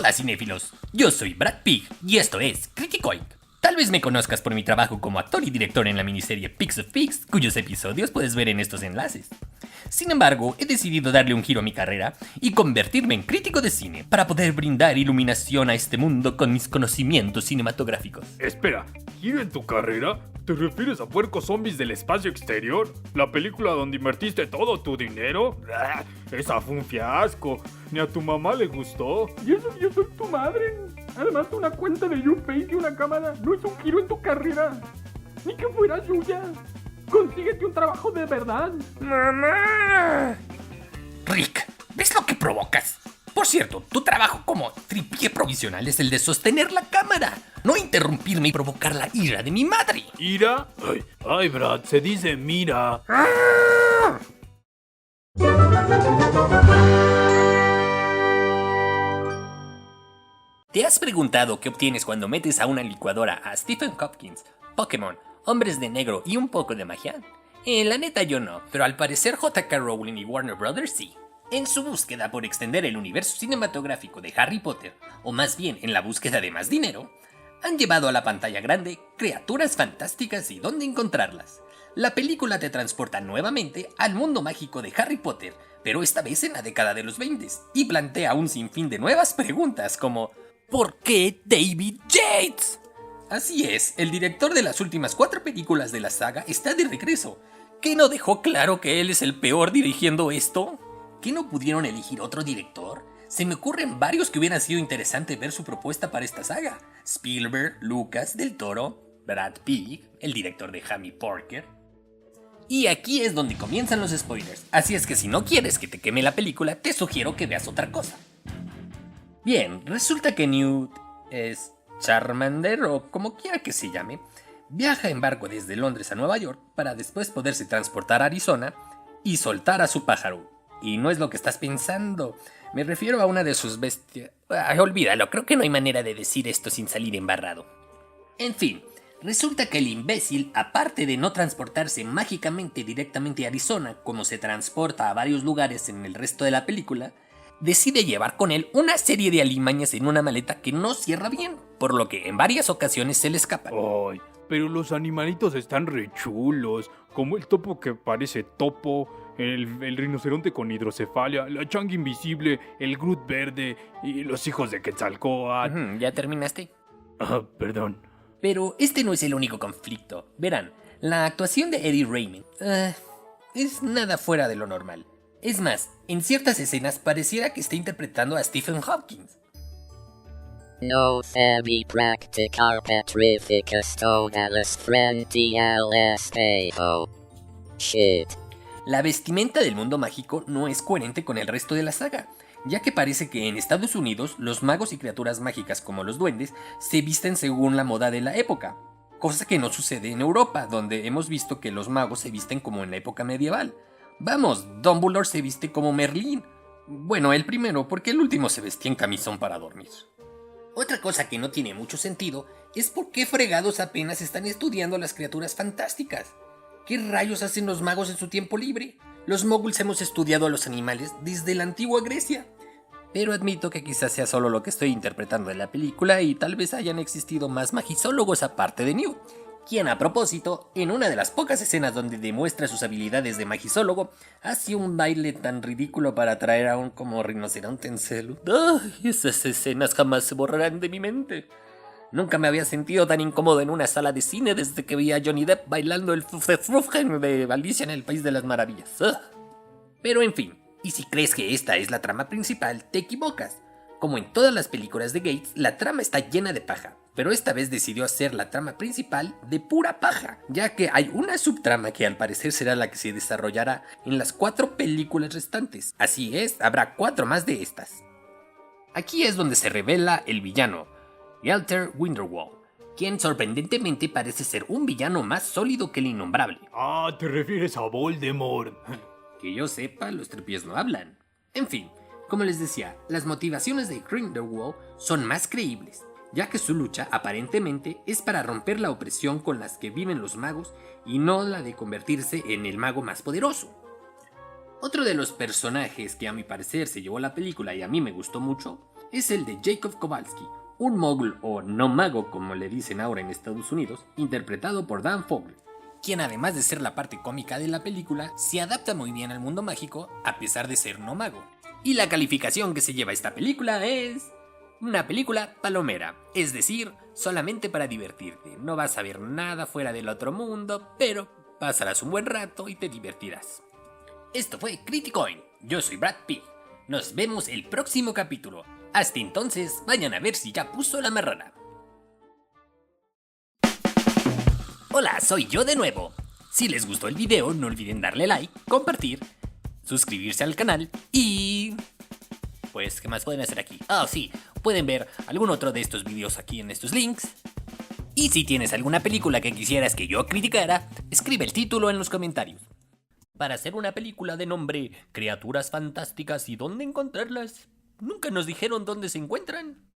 Hola cinéfilos, yo soy Brad Pig y esto es Criticoin. Tal vez me conozcas por mi trabajo como actor y director en la miniserie Pigs of Pigs, cuyos episodios puedes ver en estos enlaces. Sin embargo, he decidido darle un giro a mi carrera y convertirme en crítico de cine para poder brindar iluminación a este mundo con mis conocimientos cinematográficos. Espera, ¿giro en tu carrera? ¿Te refieres a Puercos Zombies del Espacio Exterior? ¿La película donde invertiste todo tu dinero? Esa fue un fiasco. Ni a tu mamá le gustó. Y eso que yo soy tu madre. Además, una cuenta de YouFace y una cámara no es un giro en tu carrera. Ni que fuera suya. Consíguete un trabajo de verdad. ¡Mamá! Rick, ¿ves lo que provocas? Por cierto, tu trabajo como tripié provisional es el de sostener la cámara, no interrumpirme y provocar la ira de mi madre. ¿Ira? Ay, Brad, se dice mira. ¿Te has preguntado qué obtienes cuando metes a una licuadora a Stephen Hopkins, Pokémon, Hombres de Negro y un poco de magia? La neta yo no, pero al parecer J.K. Rowling y Warner Brothers sí. En su búsqueda por extender el universo cinematográfico de Harry Potter, o más bien en la búsqueda de más dinero, han llevado a la pantalla grande criaturas fantásticas y dónde encontrarlas. La película te transporta nuevamente al mundo mágico de Harry Potter, pero esta vez en la década de los 20, y plantea un sinfín de nuevas preguntas como ¿por qué David Yates? Así es, el director de las últimas 4 películas de la saga está de regreso. ¿Qué no dejó claro que él es el peor dirigiendo esto? ¿Qué no pudieron elegir otro director? Se me ocurren varios que hubieran sido interesante ver su propuesta para esta saga. Spielberg, Lucas, Del Toro, Brad Pig, el director de Hammy Porker. Y aquí es donde comienzan los spoilers, así es que si no quieres que te queme la película, te sugiero que veas otra cosa. Bien, resulta que Newt es Charmander o como quiera que se llame, viaja en barco desde Londres a Nueva York para después poderse transportar a Arizona y soltar a su pájaro. Y no es lo que estás pensando. Me refiero a una de sus bestias... olvídalo, creo que no hay manera de decir esto sin salir embarrado. En fin, resulta que el imbécil, aparte de no transportarse mágicamente directamente a Arizona, como se transporta a varios lugares en el resto de la película, decide llevar con él una serie de alimañas en una maleta que no cierra bien, por lo que en varias ocasiones se le escapan. Ay, pero los animalitos están re chulos, como el topo que parece topo, el rinoceronte con hidrocefalia, la changa invisible, el Groot verde y los hijos de Quetzalcóatl. ¿Ya terminaste? Perdón. Pero este no es el único conflicto. Verán, la actuación de Eddie Raymond es nada fuera de lo normal. Es más, en ciertas escenas pareciera que está interpretando a Stephen Hopkins. No femi practicar petrificus totalis frente al espejo. Shit. La vestimenta del mundo mágico no es coherente con el resto de la saga, ya que parece que en Estados Unidos los magos y criaturas mágicas como los duendes se visten según la moda de la época, cosa que no sucede en Europa, donde hemos visto que los magos se visten como en la época medieval. Vamos, Dumbledore se viste como Merlín. Bueno, el primero, porque el último se vestía en camisón para dormir. Otra cosa que no tiene mucho sentido es por qué fregados apenas están estudiando las criaturas fantásticas. ¿Qué rayos hacen los magos en su tiempo libre? Los moguls hemos estudiado a los animales desde la antigua Grecia. Pero admito que quizás sea solo lo que estoy interpretando en la película y tal vez hayan existido más magizólogos aparte de Newt, quien a propósito, en una de las pocas escenas donde demuestra sus habilidades de magizólogo, hace un baile tan ridículo para atraer a un como rinoceronte en celo. ¡Ay! Esas escenas jamás se borrarán de mi mente. Nunca me había sentido tan incómodo en una sala de cine desde que vi a Johnny Depp bailando el Frufgen de Alicia en el País de las Maravillas. ¡Ugh! Pero en fin, y si crees que esta es la trama principal, te equivocas. Como en todas las películas de Gates, la trama está llena de paja, pero esta vez decidió hacer la trama principal de pura paja, ya que hay una subtrama que al parecer será la que se desarrollará en las 4 películas restantes. Así es, habrá 4 más de estas. Aquí es donde se revela el villano, Galter Grindelwald, quien sorprendentemente parece ser un villano más sólido que el innombrable. ¿Te refieres a Voldemort? Que yo sepa, los tripiés no hablan. En fin, como les decía, las motivaciones de Grindelwald son más creíbles, ya que su lucha aparentemente es para romper la opresión con las que viven los magos y no la de convertirse en el mago más poderoso. Otro de los personajes que a mi parecer se llevó la película y a mí me gustó mucho es el de Jacob Kowalski, un mogul o no mago como le dicen ahora en Estados Unidos, interpretado por Dan Fogler, quien además de ser la parte cómica de la película, se adapta muy bien al mundo mágico a pesar de ser no mago. Y la calificación que se lleva esta película es... una película palomera, es decir, solamente para divertirte. No vas a ver nada fuera del otro mundo, pero pasarás un buen rato y te divertirás. Esto fue Criticoin, yo soy Brad Pitt. Nos vemos el próximo capítulo. Hasta entonces, vayan a ver si ya puso la marrana. Hola, soy yo de nuevo. Si les gustó el video, no olviden darle like, compartir, suscribirse al canal y... pues, ¿qué más pueden hacer aquí? Sí, pueden ver algún otro de estos videos aquí en estos links. Y si tienes alguna película que quisieras que yo criticara, escribe el título en los comentarios. Para hacer una película de nombre Criaturas Fantásticas y dónde encontrarlas, nunca nos dijeron dónde se encuentran.